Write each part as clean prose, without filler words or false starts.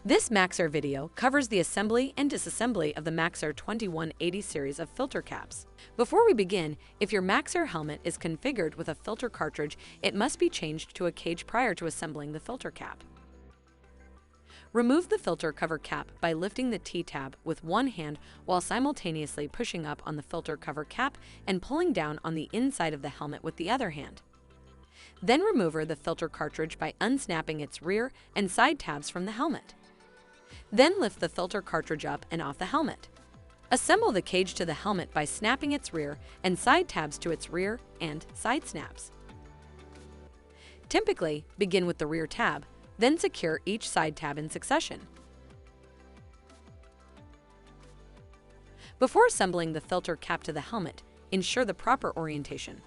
This MAXAIR video covers the assembly and disassembly of the MAXAIR 2180 series of filter caps. Before we begin, if your MAXAIR helmet is configured with a filter cartridge, it must be changed to a cage prior to assembling the filter cap. Remove the filter cover cap by lifting the T-tab with one hand while simultaneously pushing up on the filter cover cap and pulling down on the inside of the helmet with the other hand. Then remove the filter cartridge by unsnapping its rear and side tabs from the helmet. Then lift the filter cartridge up and off the helmet. Assemble the cage to the helmet by snapping its rear and side tabs to its rear and side snaps. Typically, begin with the rear tab, then secure each side tab in succession. Before assembling the filter cap to the helmet, ensure the proper orientation.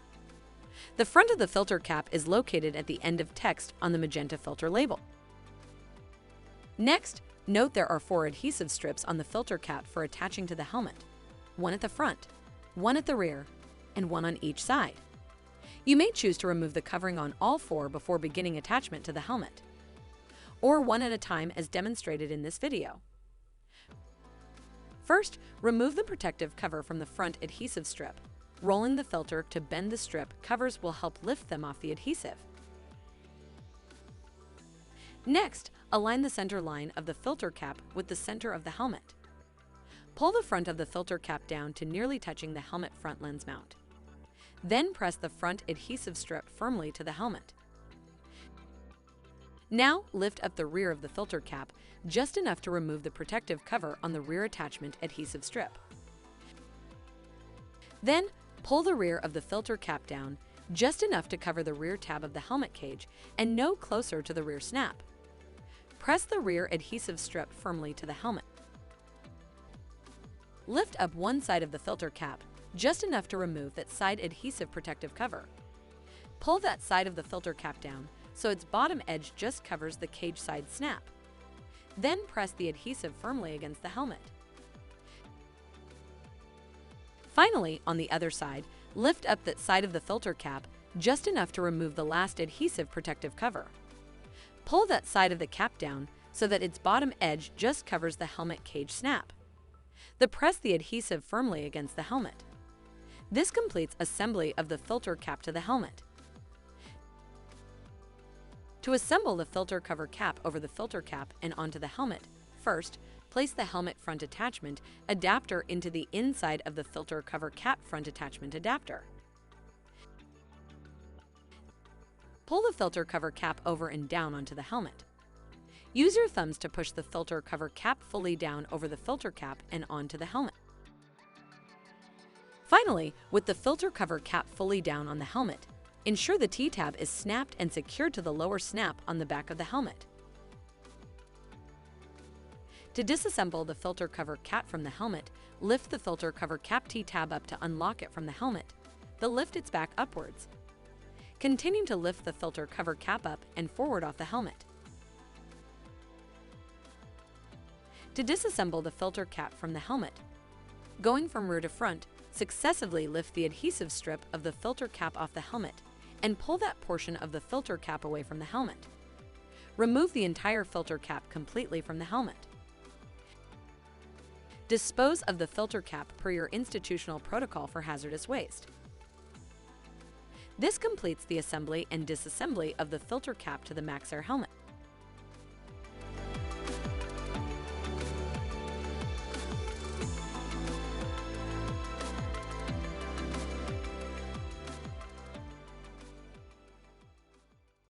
The front of the filter cap is located at the end of text on the magenta filter label. Next, note there are 4 adhesive strips on the filter cap for attaching to the helmet, one at the front, one at the rear, and one on each side. You may choose to remove the covering on all 4 before beginning attachment to the helmet, or one at a time as demonstrated in this video. First, remove the protective cover from the front adhesive strip. Rolling the filter to bend the strip covers will help lift them off the adhesive. Next, align the center line of the filter cap with the center of the helmet. Pull the front of the filter cap down to nearly touching the helmet front lens mount. Then press the front adhesive strip firmly to the helmet. Now lift up the rear of the filter cap just enough to remove the protective cover on the rear attachment adhesive strip. Then pull the rear of the filter cap down just enough to cover the rear tab of the helmet cage and no closer to the rear snap. Press the rear adhesive strip firmly to the helmet. Lift up one side of the filter cap just enough to remove that side adhesive protective cover. Pull that side of the filter cap down so its bottom edge just covers the cage side snap. Then press the adhesive firmly against the helmet. Finally, on the other side, lift up that side of the filter cap just enough to remove the last adhesive protective cover. Pull that side of the cap down so that its bottom edge just covers the helmet cage snap. Then press the adhesive firmly against the helmet. This completes assembly of the filter cap to the helmet. To assemble the filter cover cap over the filter cap and onto the helmet, first, place the helmet front attachment adapter into the inside of the filter cover cap front attachment adapter. Pull the filter cover cap over and down onto the helmet. Use your thumbs to push the filter cover cap fully down over the filter cap and onto the helmet. Finally, with the filter cover cap fully down on the helmet, ensure the T-tab is snapped and secured to the lower snap on the back of the helmet. To disassemble the filter cover cap from the helmet, lift the filter cover cap T-tab up to unlock it from the helmet. Then lift its back upwards. Continue to lift the filter cover cap up and forward off the helmet. To disassemble the filter cap from the helmet, going from rear to front, successively lift the adhesive strip of the filter cap off the helmet and pull that portion of the filter cap away from the helmet. Remove the entire filter cap completely from the helmet. Dispose of the filter cap per your institutional protocol for hazardous waste. This completes the assembly and disassembly of the filter cap to the MAXAIR helmet.